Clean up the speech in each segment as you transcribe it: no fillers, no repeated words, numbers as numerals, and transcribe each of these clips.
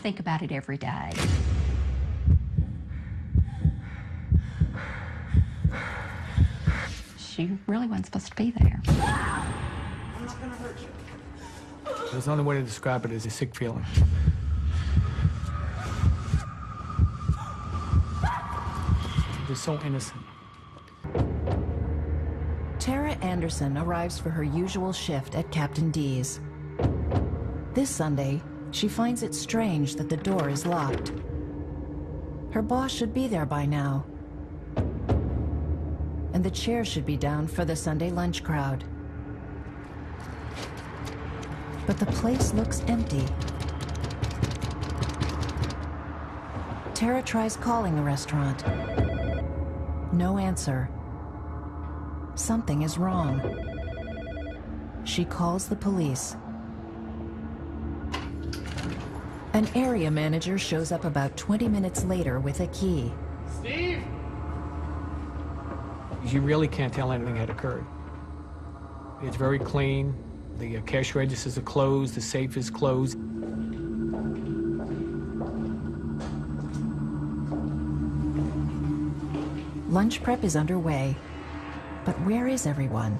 think about it every day. She really wasn't supposed to be there. I'm not gonna hurt you. There's the only way to describe it as a sick feeling. It was so innocent. Tara Anderson arrives for her usual shift at Captain D's. This Sunday, she finds it strange that the door is locked. Her boss should be there by now, and the chair should be down for the Sunday lunch crowd. But the place looks empty. Tara tries calling the restaurant. No answer. Something is wrong. She calls the police. An area manager shows up about 20 minutes later with a key. Steve! You really can't tell anything had occurred. It's very clean. The cash registers are closed. The safe is closed. Lunch prep is underway. But where is everyone?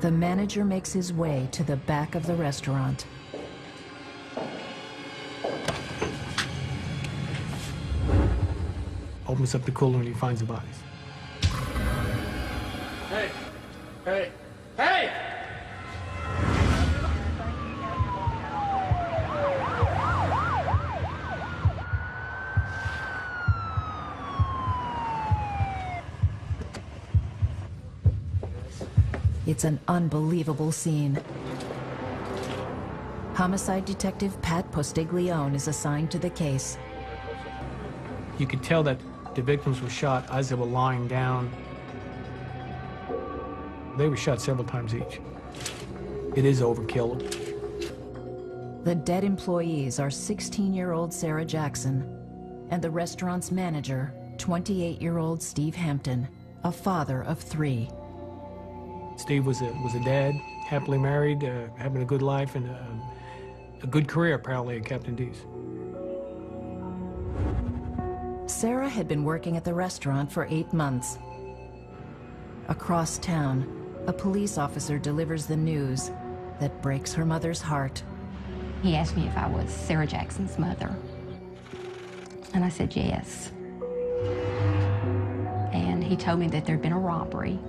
The manager makes his way to the back of the restaurant. Opens up the cooler and he finds the bodies. Hey! Hey! Hey! It's an unbelievable scene. Homicide detective Pat Postiglione is assigned to the case. You could tell that the victims were shot as they were lying down. They were shot several times each. It is overkill. The dead employees are 16-year-old Sarah Jackson and the restaurant's manager, 28-year-old Steve Hampton, a father of 3. Steve was a dad, happily married, having a good life, and a good career, apparently, at Captain D's. Sarah had been working at the restaurant for 8 months. Across town, a police officer delivers the news that breaks her mother's heart. He asked me if I was Sarah Jackson's mother. And I said yes. And he told me that there'd been a robbery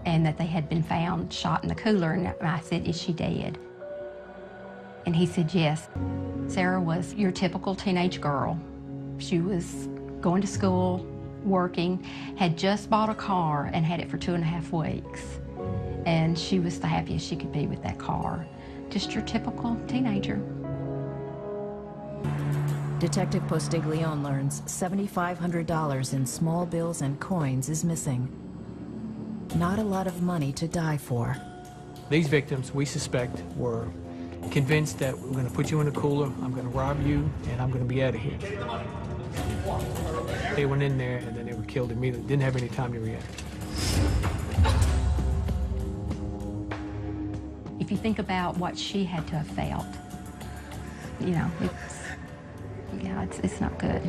and that they had been found shot in the cooler. And I said, is she dead? And he said, yes. Sarah was your typical teenage girl. She was going to school, working, had just bought a car and had it for 2.5 weeks. And she was the happiest she could be with that car. Just your typical teenager. Detective Postiglione learns $7,500 in small bills and coins is missing. Not a lot of money to die for. These victims, we suspect, were convinced that we're going to put you in a cooler, I'm going to rob you, and I'm going to be out of here. They went in there, and then they were killed immediately. Didn't have any time to react. If you think about what she had to have felt, you know, it's not good.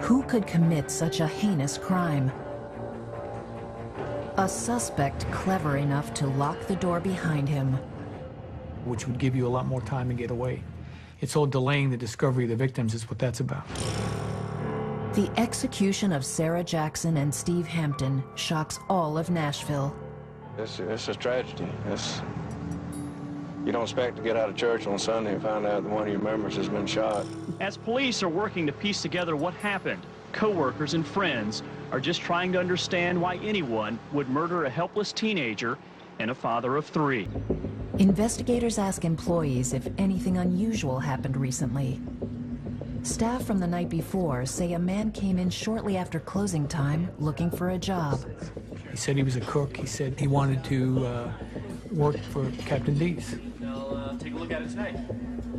Who could commit such a heinous crime? A suspect clever enough to lock the door behind him. Which would give you a lot more time to get away. It's all delaying the discovery of the victims is what that's about. The execution of Sarah Jackson and Steve Hampton shocks all of Nashville. It's a tragedy. You don't expect to get out of church on Sunday and find out that one of your members has been shot. As police are working to piece together what happened, co-workers and friends are just trying to understand why anyone would murder a helpless teenager and a father of 3. Investigators ask employees if anything unusual happened recently. Staff from the night before say a man came in shortly after closing time looking for a job. He said he was a cook. He said he wanted to work for Captain D's. They'll take a look at it tonight.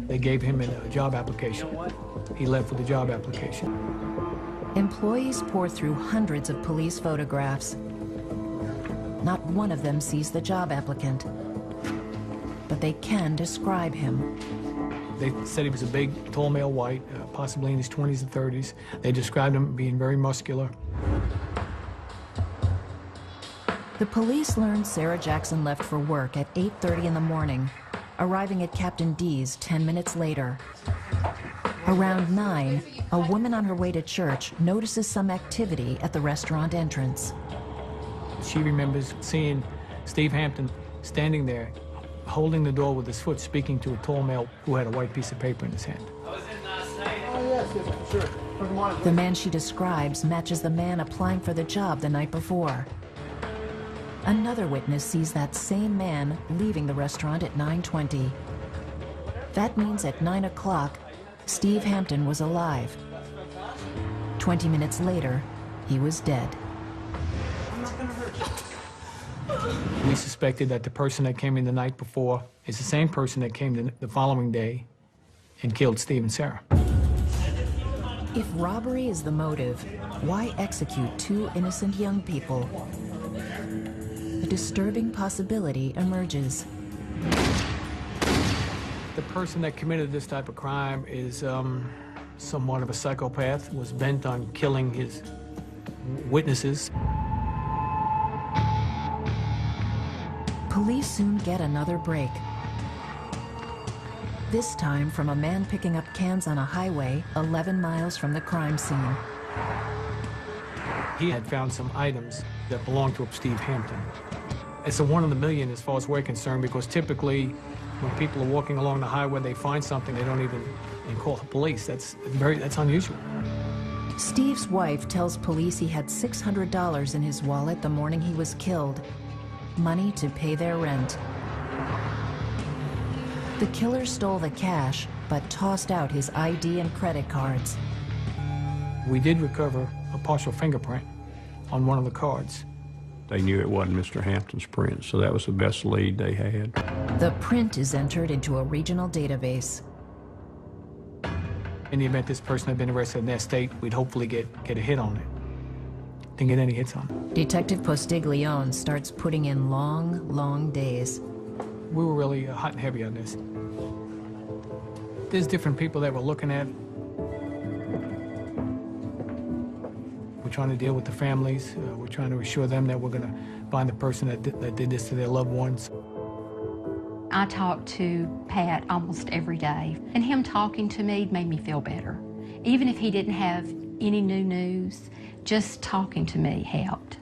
They gave him a job application. You know what? He left with a job application. Employees pour through hundreds of police photographs. Not one of them sees the job applicant. but they can describe him. They said he was a big, tall male white, possibly in his 20s and 30s. They described him being very muscular. The police learned Sarah Jackson left for work at 8:30 in the morning, arriving at Captain D's 10 minutes later. Around 9, a woman on her way to church notices some activity at the restaurant entrance. She remembers seeing Steve Hampton standing there, holding the door with his foot, speaking to a tall male who had a white piece of paper in his hand. Oh, yes, for sure. Good morning. The man she describes matches the man applying for the job the night before. Another witness sees that same man leaving the restaurant at 9:20. That means at 9 o'clock, Steve Hampton was alive. 20 minutes later, he was dead. I'm not gonna hurt you. We suspected that the person that came in the night before is the same person that came the following day and killed Steve and Sarah. If robbery is the motive, why execute two innocent young people? A disturbing possibility emerges. The person that committed this type of crime is somewhat of a psychopath, was bent on killing his witnesses. Police soon get another break. This time from a man picking up cans on a highway 11 miles from the crime scene. He had found some items that belonged to Steve Hampton. It's a one in a million as far as we're concerned, because typically when people are walking along the highway, they find something, they don't even call the police. That's unusual. Steve's wife tells police he had $600 in his wallet the morning he was killed, money to pay their rent. The killer stole the cash, but tossed out his ID and credit cards. We did recover a partial fingerprint on one of the cards. They knew it wasn't Mr. Hampton's print, so that was the best lead they had. The print is entered into a regional database. In the event this person had been arrested in that state, we'd hopefully get a hit on it. Didn't get any hits on it. Detective Postiglione starts putting in long days. We were really hot and heavy on this. There's different people that we're looking at. We're trying to deal with the families. We're trying to assure them that we're going to find the person that did this to their loved ones. I talk to Pat almost every day, and him talking to me made me feel better. Even if he didn't have any new news, just talking to me helped.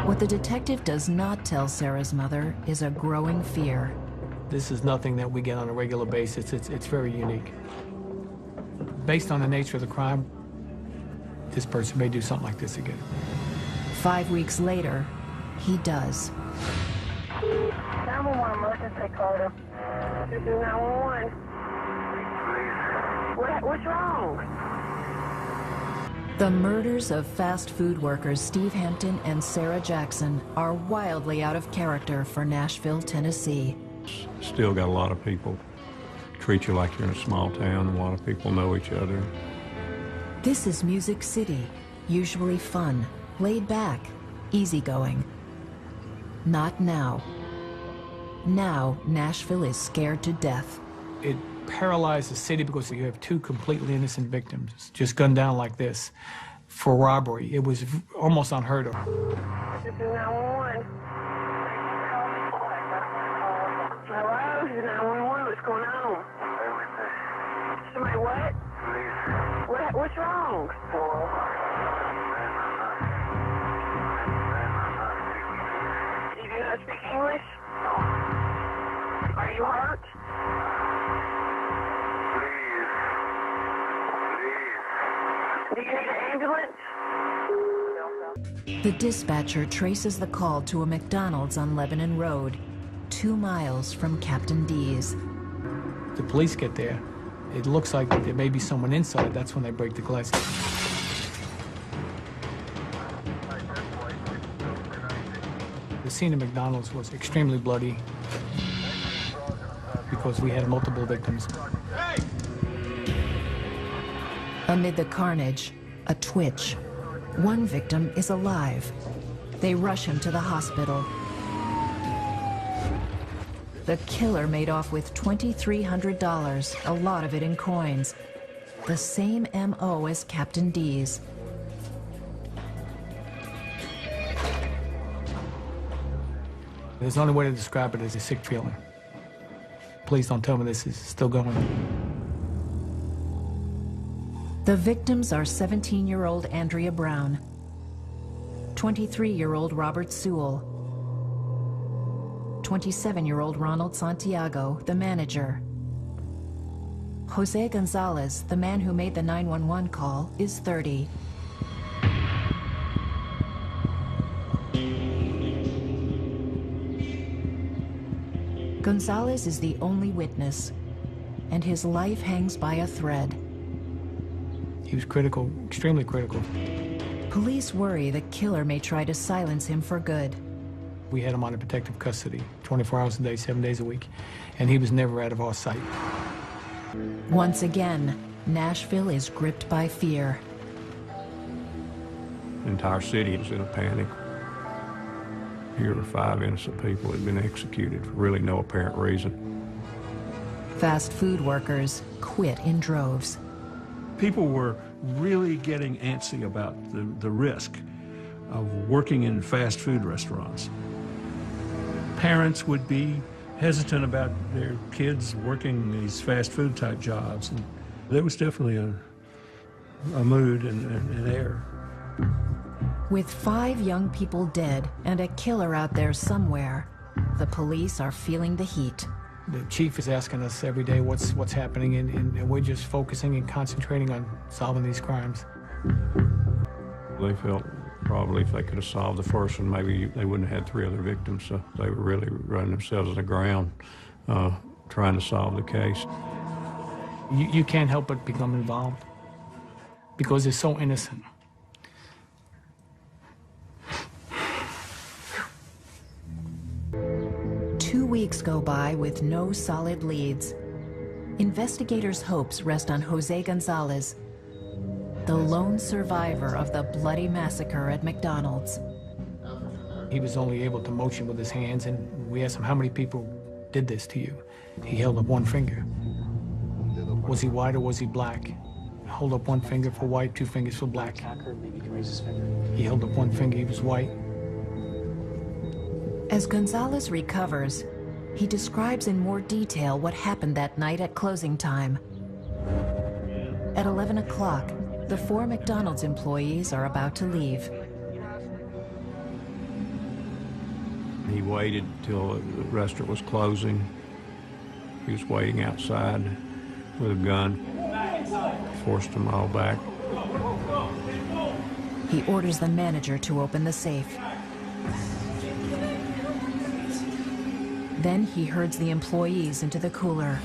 What the detective does not tell Sarah's mother is a growing fear. This is nothing that we get on a regular basis. It's very unique. Based on the nature of the crime, this person may do something like this again. 5 weeks later, he does. 911 emergency, Carter. This is 911. What's wrong? The murders of fast food workers Steve Hampton and Sarah Jackson are wildly out of character for Nashville, Tennessee. Still got a lot of people treat you like you're in a small town. A lot of people know each other. This is Music City, usually fun, laid back, easygoing. Not now. Now, Nashville is scared to death. It paralyzed the city because you have two completely innocent victims just gunned down like this for robbery. It was almost unheard of. This is 911. Hello, this is 911. What's going on? Somebody what? What's wrong? You do not speak English? Are you hurt? Do you need an ambulance? The dispatcher traces the call to a McDonald's on Lebanon Road, 2 miles from Captain D's. The police get there. It looks like there may be someone inside. That's when they break the glass. The scene at McDonald's was extremely bloody because we had multiple victims. Amid the carnage, a twitch. One victim is alive. They rush him to the hospital. The killer made off with $2,300, a lot of it in coins. The same M.O. as Captain D's. There's only way to describe it as a sick feeling. Please don't tell me this is still going. The victims are 17-year-old Andrea Brown, 23-year-old Robert Sewell, 27-year-old Ronald Santiago, the manager. Jose Gonzalez, the man who made the 911 call, is 30. Gonzalez is the only witness, and his life hangs by a thread. He was critical, extremely critical. Police worry the killer may try to silence him for good. We had him under protective custody, 24 hours a day, 7 days a week, and he was never out of our sight. Once again, Nashville is gripped by fear. The entire city is in a panic. Here are 5 innocent people that have been executed for really no apparent reason. Fast food workers quit in droves. People were really getting antsy about the risk of working in fast food restaurants. Parents would be hesitant about their kids working these fast food type jobs. And there was definitely a mood and an air. With 5 young people dead and a killer out there somewhere, the police are feeling the heat. The chief is asking us every day what's happening, and we're just focusing and concentrating on solving these crimes. They felt probably if they could have solved the first one, maybe they wouldn't have had 3 other victims, so they were really running themselves on the ground trying to solve the case. You can't help but become involved because it's so innocent. 2 weeks go by with no solid leads. Investigators' hopes rest on Jose Gonzalez, the lone survivor of the bloody massacre at McDonald's. He was only able to motion with his hands, and we asked him, how many people did this to you? He held up one finger. Was he white or was he black? Hold up one finger for white, 2 fingers for black. He held up one finger, he was white. As Gonzalez recovers, he describes in more detail what happened that night at closing time. At 11 o'clock, the 4 McDonald's employees are about to leave. He waited till the restaurant was closing. He was waiting outside with a gun, forced them all back. He orders the manager to open the safe. Then he herds the employees into the cooler.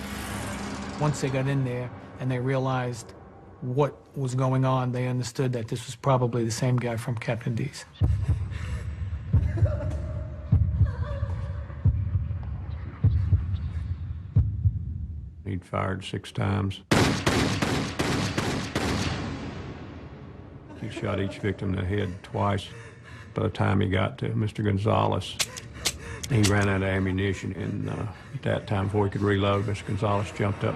Once they got in there and they realized what was going on, they understood that this was probably the same guy from Captain D's. He'd fired 6 times. He shot each victim in the head twice. By the time he got to Mr. Gonzalez, he ran out of ammunition, and at that time, before he could reload, Mr. Gonzalez jumped up.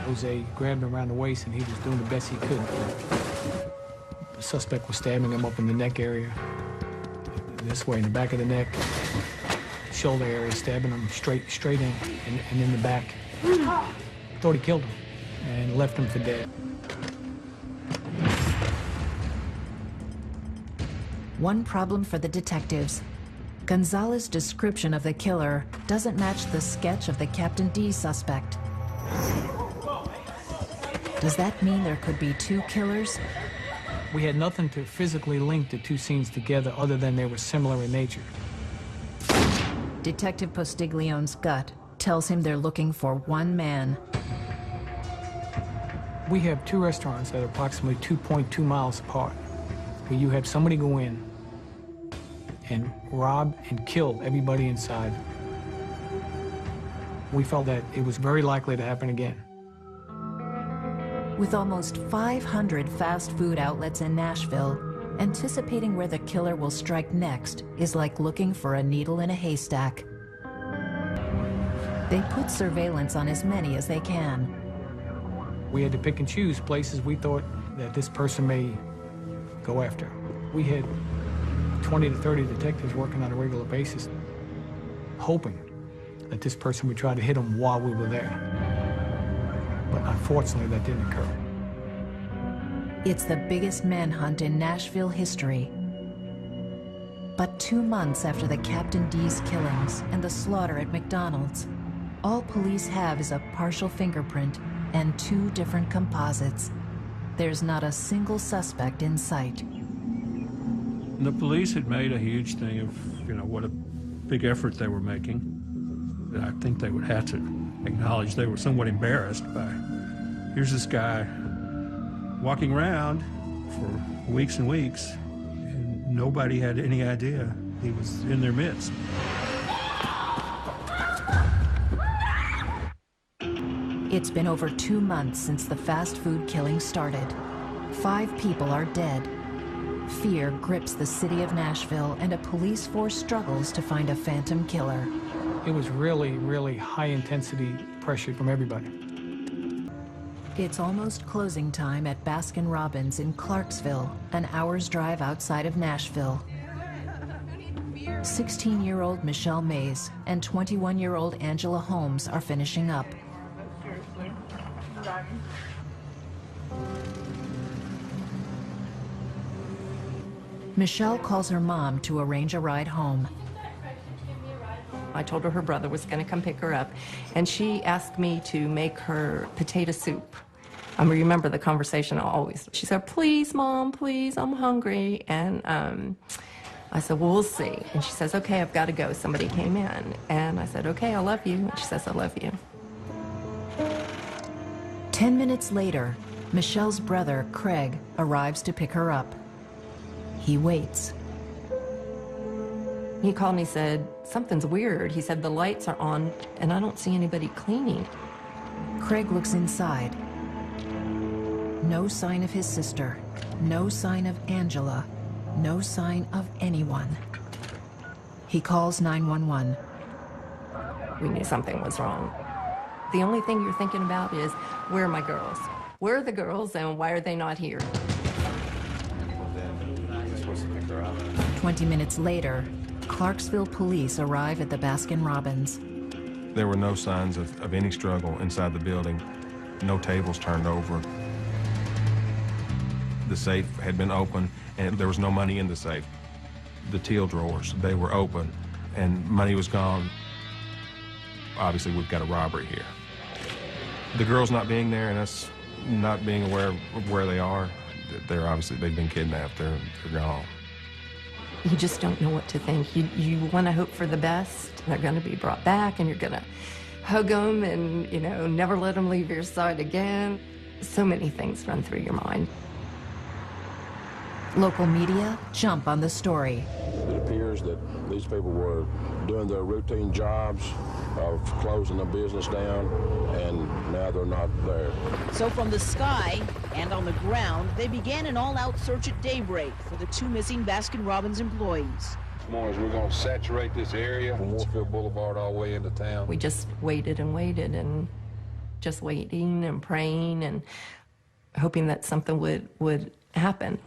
Jose grabbed him around the waist, and he was doing the best he could. The suspect was stabbing him up in the neck area, this way, in the back of the neck, shoulder area, stabbing him straight in and in the back. Thought he killed him and left him for dead. One problem for the detectives. Gonzalez's description of the killer doesn't match the sketch of the Captain D suspect. Does that mean there could be 2 killers? We had nothing to physically link the 2 scenes together other than they were similar in nature. Detective Postiglione's gut tells him they're looking for one man. We have 2 restaurants that are approximately 2.2 miles apart, where you have somebody go in and rob and kill everybody inside. We felt that it was very likely to happen again. With almost 500 fast food outlets in Nashville, anticipating where the killer will strike next is like looking for a needle in a haystack. They put surveillance on as many as they can. We had to pick and choose places we thought that this person may go after. We had 20 to 30 detectives working on a regular basis, hoping that this person would try to hit them while we were there. But unfortunately, that didn't occur. It's the biggest manhunt in Nashville history. But 2 months after the Captain D's killings and the slaughter at McDonald's, all police have is a partial fingerprint and 2 different composites. There's not a single suspect in sight. The police had made a huge thing of, what a big effort they were making. I think they would have to acknowledge they were somewhat embarrassed by, here's this guy walking around for weeks and weeks, and nobody had any idea he was in their midst. It's been over 2 months since the fast food killing started. 5 people are dead. Fear grips the city of Nashville, and a police force struggles to find a phantom killer. It was really, really high-intensity pressure from everybody. It's almost closing time at Baskin-Robbins in Clarksville, an hour's drive outside of Nashville. 16-year-old Michelle Mays and 21-year-old Angela Holmes are finishing up. Michelle calls her mom to arrange a ride home. I told her brother was going to come pick her up, and she asked me to make her potato soup. I remember the conversation always. She said, please, Mom, please, I'm hungry. And I said, well, we'll see. And she says, okay, I've got to go. Somebody came in. And I said, okay, I love you. And she says, I love you. 10 minutes later, Michelle's brother, Craig, arrives to pick her up. He waits. He called me and said, something's weird. He said, the lights are on, and I don't see anybody cleaning. Craig looks inside. No sign of his sister. No sign of Angela. No sign of anyone. He calls 911. We knew something was wrong. The only thing you're thinking about is, where are my girls? Where are the girls, and why are they not here? 20 minutes later, Clarksville police arrive at the Baskin-Robbins. There were no signs of any struggle inside the building, no tables turned over. The safe had been open, and there was no money in the safe. The teal drawers, they were open, and money was gone. Obviously, we've got a robbery here. The girls not being there and us not being aware of where they are, they've been kidnapped, they're gone. You just don't know what to think. You want to hope for the best. They're going to be brought back, and you're going to hug them and, never let them leave your side again. So many things run through your mind. Local media jump on the story. It appears that these people were doing their routine jobs of closing the business down, and now they're not there. So from the sky and on the ground, they began an all-out search at daybreak for the 2 missing Baskin-Robbins employees. This morning, we're going to saturate this area from Warfield Boulevard all the way into town. We just waited and just waiting and praying and hoping that something would happen.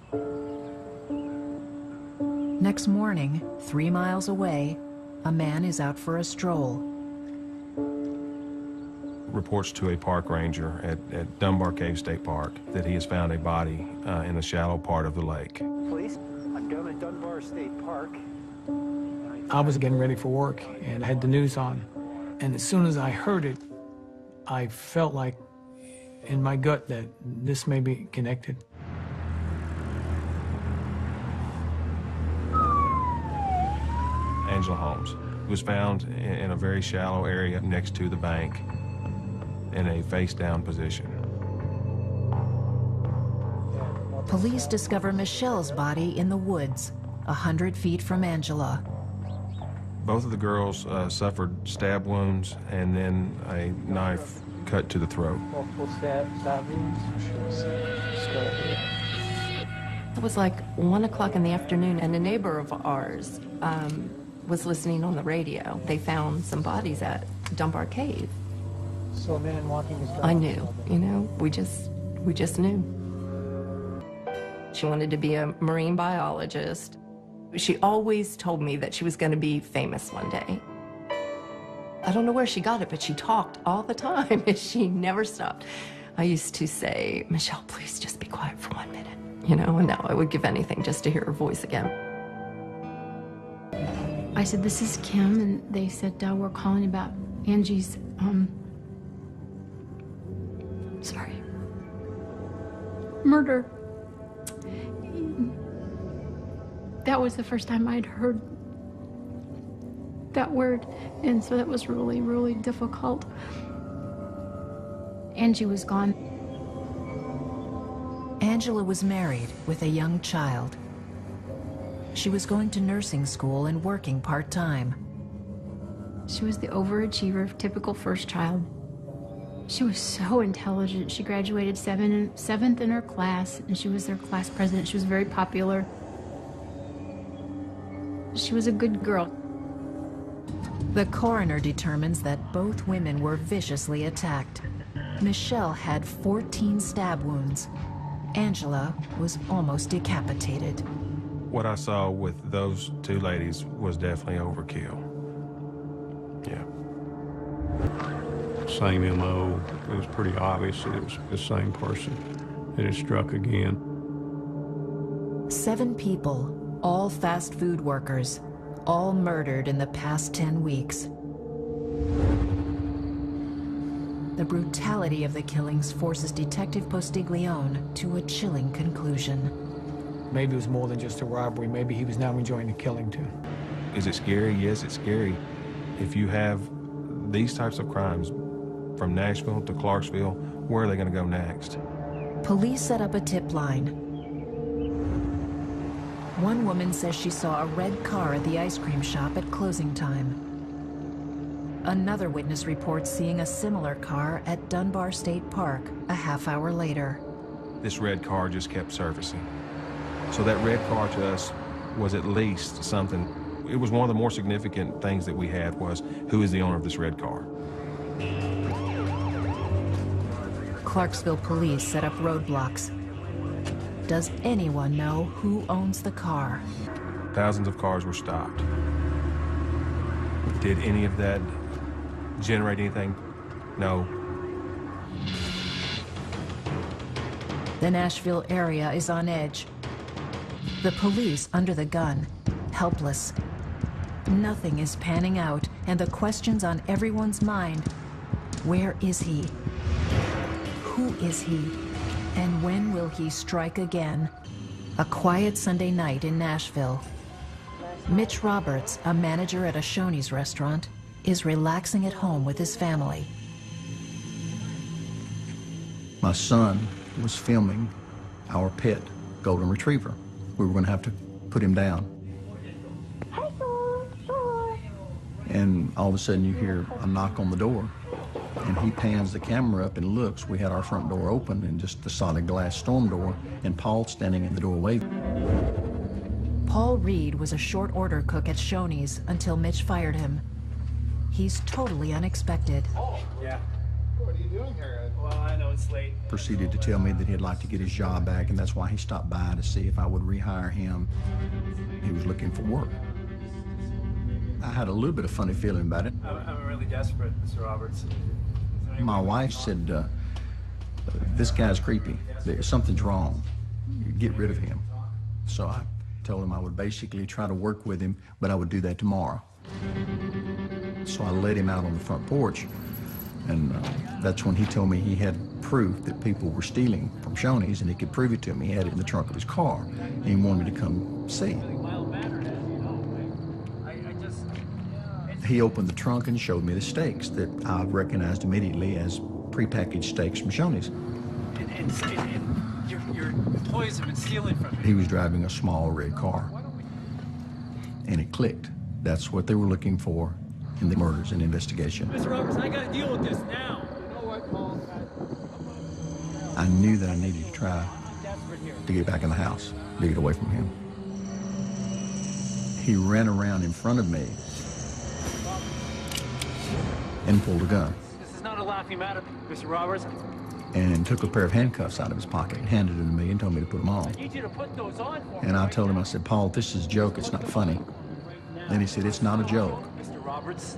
Next morning, 3 miles away, a man is out for a stroll. Reports to a park ranger at Dunbar Cave State Park that he has found a body in the shallow part of the lake. Police, I'm down at Dunbar State Park. I was getting ready for work and I had the news on. And as soon as I heard it, I felt like in my gut that this may be connected. Angela Holmes was found in a very shallow area next to the bank in a face-down position. Police discover Michelle's body in the woods, 100 feet from Angela. Both of the girls suffered stab wounds, and then a knife cut to the throat. Multiple stab wounds. Skull here. It was like 1 o'clock in the afternoon, and a neighbor of ours was listening on the radio. They found some bodies at Dunbar Cave. So a man walking his dog. I knew, you know, we just knew. She wanted to be a marine biologist. She always told me that she was going to be famous one day. I don't know where she got it, but she talked all the time. She never stopped. I used to say, Michelle, please just be quiet for 1 minute. You know, and now I would give anything just to hear her voice again. I said, this is Kim, and they said, we're calling about Angie's, murder. That was the first time I'd heard that word, and so that was really, really difficult. Angie was gone. Angela was married with a young child. She was going to nursing school and working part-time. She was the overachiever, typical first child. She was so intelligent. She graduated seventh in her class, and she was their class president. She was very popular. She was a good girl. The coroner determines that both women were viciously attacked. Michelle had 14 stab wounds. Angela was almost decapitated. What I saw with those two ladies was definitely overkill. Yeah. Same MO. It was pretty obvious that it was the same person that had struck again. 7 people, all fast food workers, all murdered in the past 10 weeks. The brutality of the killings forces Detective Postiglione to a chilling conclusion. Maybe it was more than just a robbery. Maybe he was now enjoying the killing too. Is it scary? Yes, it's scary. If you have these types of crimes from Nashville to Clarksville, where are they going to go next? Police set up a tip line. One woman says she saw a red car at the ice cream shop at closing time. Another witness reports seeing a similar car at Dunbar State Park a half hour later. This red car just kept surfacing. So that red car to us was at least something. It was one of the more significant things that we had was, who is the owner of this red car? Clarksville police set up roadblocks. Does anyone know who owns the car? Thousands of cars were stopped. Did any of that generate anything? No. The Nashville area is on edge. The police under the gun, helpless. Nothing is panning out, and the questions on everyone's mind: where is he? Who is he? And when will he strike again? A quiet Sunday night in Nashville. Mitch Roberts, a manager at a Shoney's restaurant, is relaxing at home with his family. My son was filming our pet golden retriever. We were going to have to put him down. And all of a sudden you hear a knock on the door, and he pans the camera up and looks. We had our front door open and just the solid glass storm door, and Paul standing in the door waving. Paul Reed was a short order cook at Shoney's until Mitch fired him. He's totally unexpected. Yeah. What are you doing here? Well, I know it's late. Proceeded to tell me that he'd like to get his job back, and that's why he stopped by to see if I would rehire him. He was looking for work. I had a little bit of funny feeling about it. I'm really desperate, Mr. Roberts. My wife said, this guy's creepy. Something's wrong. Get rid of him. So I told him I would basically try to work with him, but I would do that tomorrow. So I let him out on the front porch, and that's when he told me he had proof that people were stealing from Shoney's, and he could prove it to me. He had it in the trunk of his car, and he wanted me to come see. He opened the trunk and showed me the steaks that I recognized immediately as prepackaged steaks from Shoney's. And your employees have been stealing from you. He was driving a small red car, and it clicked. That's what they were looking for in the murders and investigation. Mr. Roberts, I gotta deal with this now. You know what, Paul? knew that I needed to try to get back in the house, to get away from him. He ran around in front of me and pulled a gun. This is not a laughing matter, Mr. Roberts. And took a pair of handcuffs out of his pocket and handed them to me and told me to put them on. I need you to put those on for me. And I told him, I said, Paul, this is a joke, it's not funny. Then he said, it's not a joke. Mr. Roberts.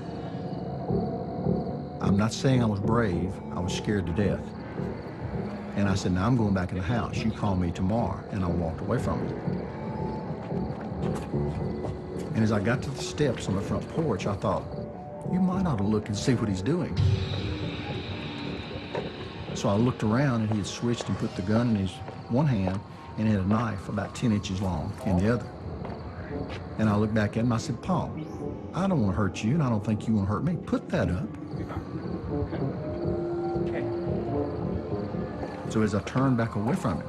I'm not saying I was brave, I was scared to death. And I said, now I'm going back in the house. You call me tomorrow. And I walked away from him. And as I got to the steps on the front porch, I thought, you might ought to look and see what he's doing. So I looked around, and he had switched and put the gun in his one hand and had a knife about 10 inches long in the other. And I looked back at him, I said, Paul, I don't want to hurt you, and I don't think you want to hurt me. Put that up. So as I turned back away from him,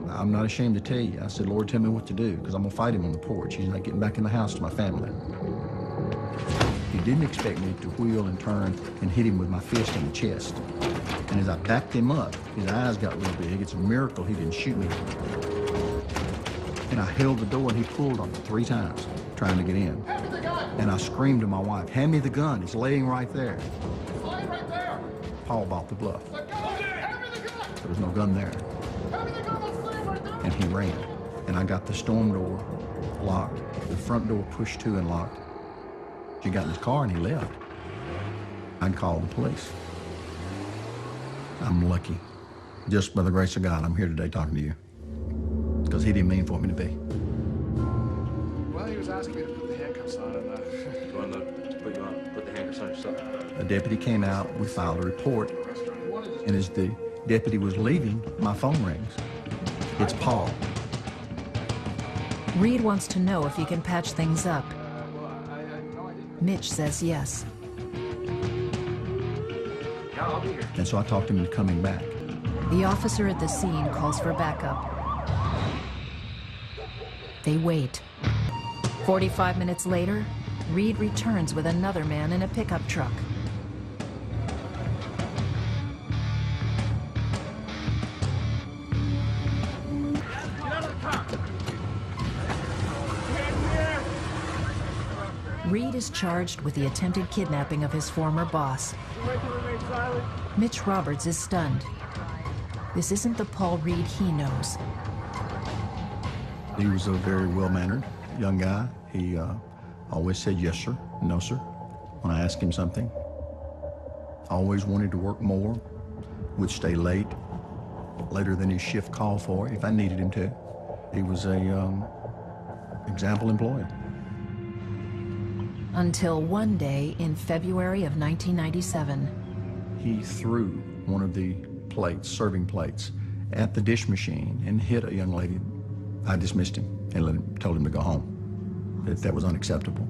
I'm not ashamed to tell you, I said, Lord, tell me what to do, because I'm going to fight him on the porch. He's not getting back in the house to my family. He didn't expect me to wheel and turn and hit him with my fist in the chest. And as I backed him up, his eyes got real big. It's a miracle he didn't shoot me. And I held the door, and he pulled on it 3 times, trying to get in. And I screamed to my wife, hand me the gun, it's laying right there. It's laying right there. Paul bought the bluff. The gun! Hand me the gun! There was no gun there. Hand me the gun, it's laying right there. And he ran. And I got the storm door locked, the front door pushed to and locked. He got in his car and he left. I called the police. I'm lucky. Just by the grace of God, I'm here today talking to you. Because he didn't mean for me to be. Well, he was asking me to put the handcuffs on and You want to put the handcuffs on yourself? A deputy came out, we filed a report, and as the deputy was leaving, my phone rings. It's Paul. Reed wants to know if he can patch things up. Mitch says yes. Yeah, I'll be here. And so I talked him into coming back. The officer at the scene calls for backup. They wait. 45 minutes later, Reed returns with another man in a pickup truck. Reed is charged with the attempted kidnapping of his former boss. Mitch Roberts is stunned. This isn't the Paul Reed he knows. He was a very well-mannered young guy. He always said yes, sir, no, sir, when I asked him something. Always wanted to work more, would stay late, later than his shift called for if I needed him to. He was a example employee. Until one day in February of 1997. He threw one of the plates, serving plates, at the dish machine and hit a young lady. I dismissed him and told him to go home, that was unacceptable.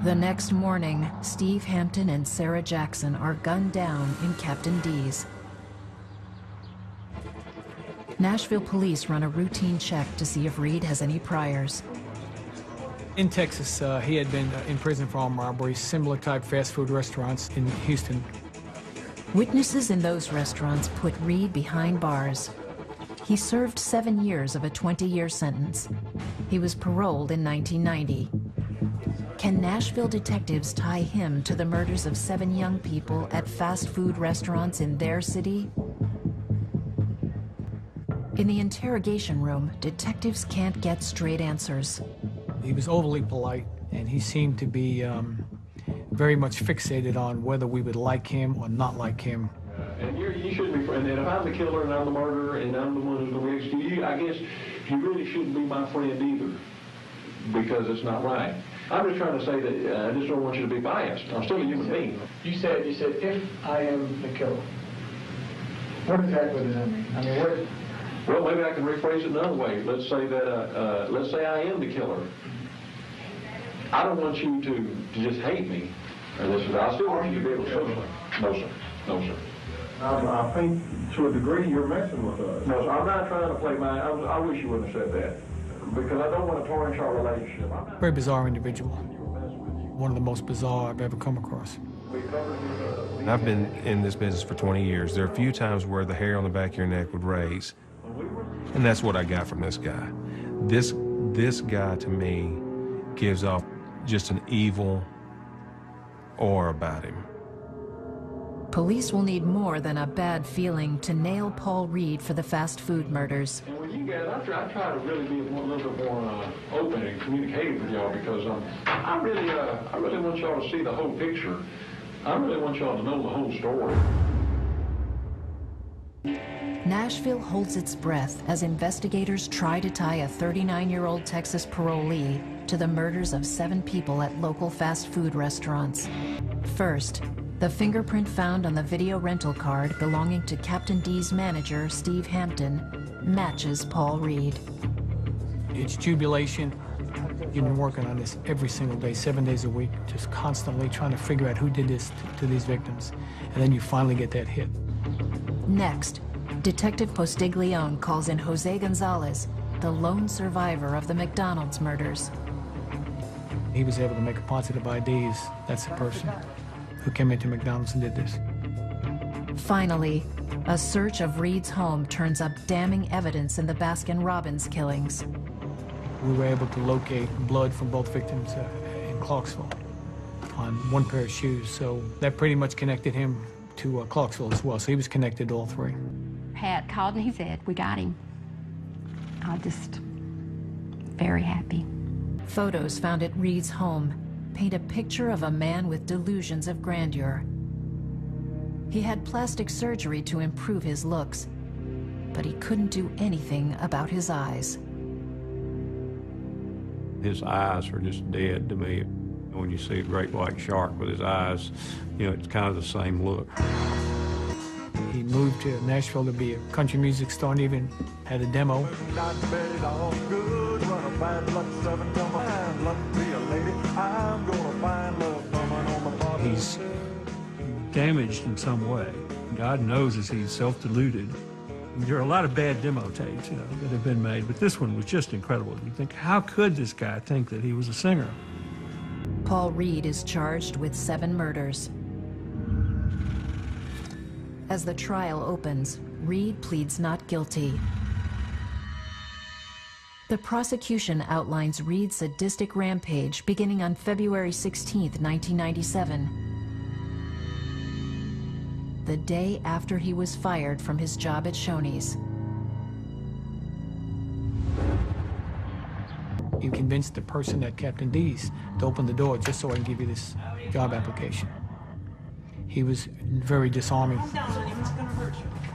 The next morning, Steve Hampton and Sarah Jackson are gunned down in Captain D's. Nashville police run a routine check to see if Reed has any priors. In Texas, he had been in prison for armed robberies, similar type fast food restaurants in Houston. Witnesses in those restaurants put Reed behind bars. He served 7 years of a 20-year sentence. He was paroled in 1990. Can Nashville detectives tie him to the murders of 7 young people at fast food restaurants in their city? In the interrogation room, detectives can't get straight answers. He was overly polite, and he seemed to be very much fixated on whether we would like him or not like him. And you shouldn't be friends. And if I'm the killer and I'm the murderer and I'm the one who's going to execute you, I guess you really shouldn't be my friend either, because it's not right. I'm just trying to say that I just don't want you to be biased. I'm still a human being. You said if I am the killer. What exactly does that mean? I mean, what? Well, maybe I can rephrase it another way. Let's say that let's say I am the killer. I don't want you to just hate me. I still want you to be able to show me. No, sir. No, sir. I think to a degree you're messing with us. No, sir. I'm not trying to play I wish you wouldn't have said that, because I don't want to tarnish our relationship. Very bizarre individual. One of the most bizarre I've ever come across. I've been in this business for 20 years. There are a few times where the hair on the back of your neck would raise, and that's what I got from this guy. This guy, to me, gives off just an evil aura about him. Police will need more than a bad feeling to nail Paul Reed for the fast food murders. And when you guys, I try to really be a little bit more open and communicative with y'all because I really want y'all to see the whole picture. I really want y'all to know the whole story. Nashville holds its breath as investigators try to tie a 39-year-old Texas parolee to the murders of 7 people at local fast food restaurants. First, the fingerprint found on the video rental card belonging to Captain D's manager, Steve Hampton, matches Paul Reed. It's jubilation. You've been working on this every single day, 7 days a week, just constantly trying to figure out who did this to these victims. And then you finally get that hit. Next, Detective Postiglione calls in Jose Gonzalez, the lone survivor of the McDonald's murders. He was able to make a positive ID. That's the person who came into McDonald's and did this. Finally, a search of Reed's home turns up damning evidence in the Baskin-Robbins killings. We were able to locate blood from both victims in Clarksville on one pair of shoes, so that pretty much connected him to Clarksville as well, so he was connected to all 3. Pat called and he said, we got him. I was just very happy. Photos found at Reed's home paint a picture of a man with delusions of grandeur. He had plastic surgery to improve his looks, but he couldn't do anything about his eyes. His eyes are just dead to me. When you see a great white shark with his eyes, you know, it's kind of the same look. He moved to Nashville to be a country music star and even had a demo. He's damaged in some way. God knows as he's self-deluded. There are a lot of bad demo tapes, that have been made, but this one was just incredible. You think, how could this guy think that he was a singer? Paul Reed is charged with 7 murders. As the trial opens, Reed pleads not guilty. The prosecution outlines Reed's sadistic rampage beginning on February 16, 1997, the day after he was fired from his job at Shoney's. You convinced the person at Captain D's to open the door just so I can give you this job application. He was very disarming.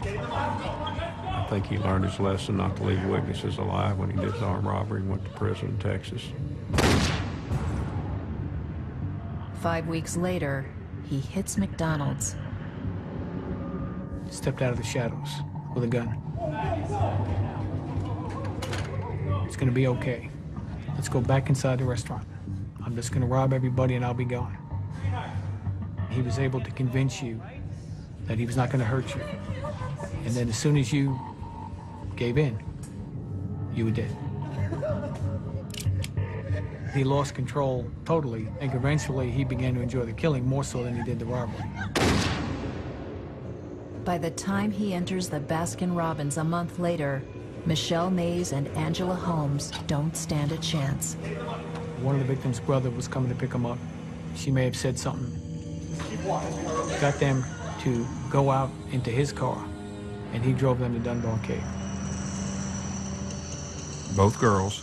I think he learned his lesson not to leave witnesses alive when he did his armed robbery and went to prison in Texas. 5 weeks later, he hits McDonald's. Stepped out of the shadows with a gun. It's gonna be okay. Let's go back inside the restaurant. I'm just gonna rob everybody and I'll be gone. He was able to convince you that he was not gonna hurt you. And then as soon as you gave in, you were dead. He lost control totally, and eventually he began to enjoy the killing more so than he did the robbery. By the time he enters the Baskin-Robbins a month later, Michelle Mays and Angela Holmes don't stand a chance. One of the victim's brother was coming to pick him up. She may have said something. Got them to go out into his car, and he drove them to Dunbar Cave. Both girls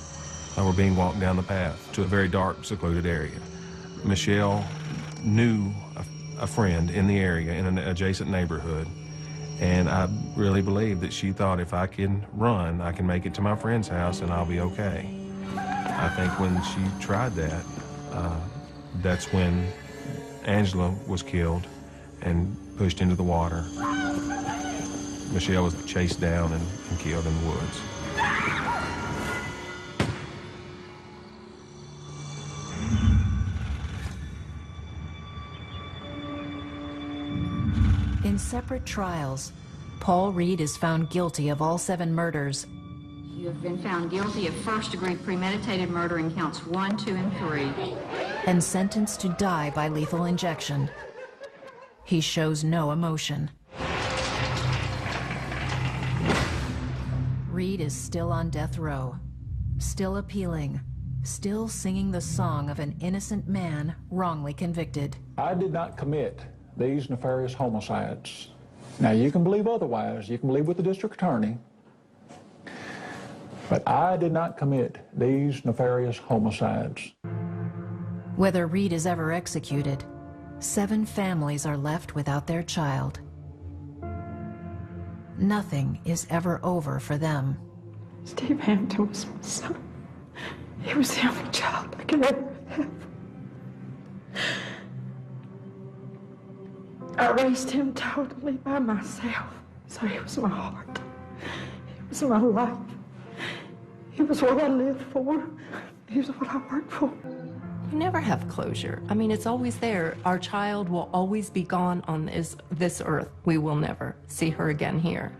were being walked down the path to a very dark, secluded area. Michelle knew a friend in the area, in an adjacent neighborhood, and I really believe that she thought if I can run, I can make it to my friend's house and I'll be okay. I think when she tried that, that's when Angela was killed and pushed into the water. Michelle was chased down and killed in the woods. In separate trials, Paul Reed is found guilty of all 7 murders. You have been found guilty of first-degree premeditated murder in counts 1, 2, and 3. And sentenced to die by lethal injection. He shows no emotion. Reed is still on death row, still appealing, still singing the song of an innocent man wrongly convicted. I did not commit these nefarious homicides. Now, you can believe otherwise. You can believe with the district attorney. But I did not commit these nefarious homicides. Whether Reed is ever executed, 7 families are left without their child. Nothing is ever over for them. Steve Hampton was my son. He was the only child I could ever have. I raised him totally by myself, so he was my heart. He was my life. He was what I lived for. He was what I worked for. You never have closure. I mean, it's always there. Our child will always be gone on this earth. We will never see her again here.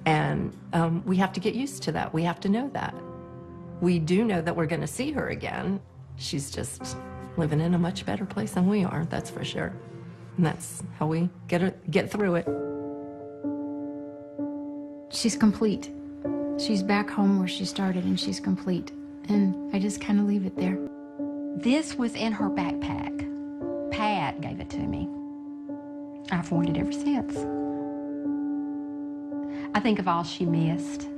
And we have to get used to that. We have to know that. We do know that we're going to see her again. She's just living in a much better place than we are, that's for sure. And that's how we get through it. She's complete. She's back home where she started, and she's complete. And I just kind of leave it there. This was in her backpack. Pat gave it to me. I've worn it ever since. I think of all she missed.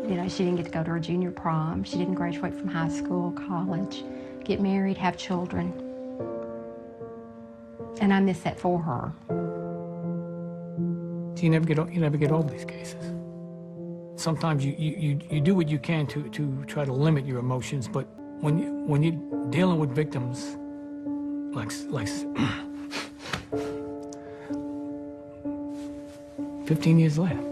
You know, she didn't get to go to her junior prom. She didn't graduate from high school, college, get married, have children. And I miss that for her. You never get over these cases. Sometimes you do what you can to try to limit your emotions, but when you're dealing with victims like 15 years later,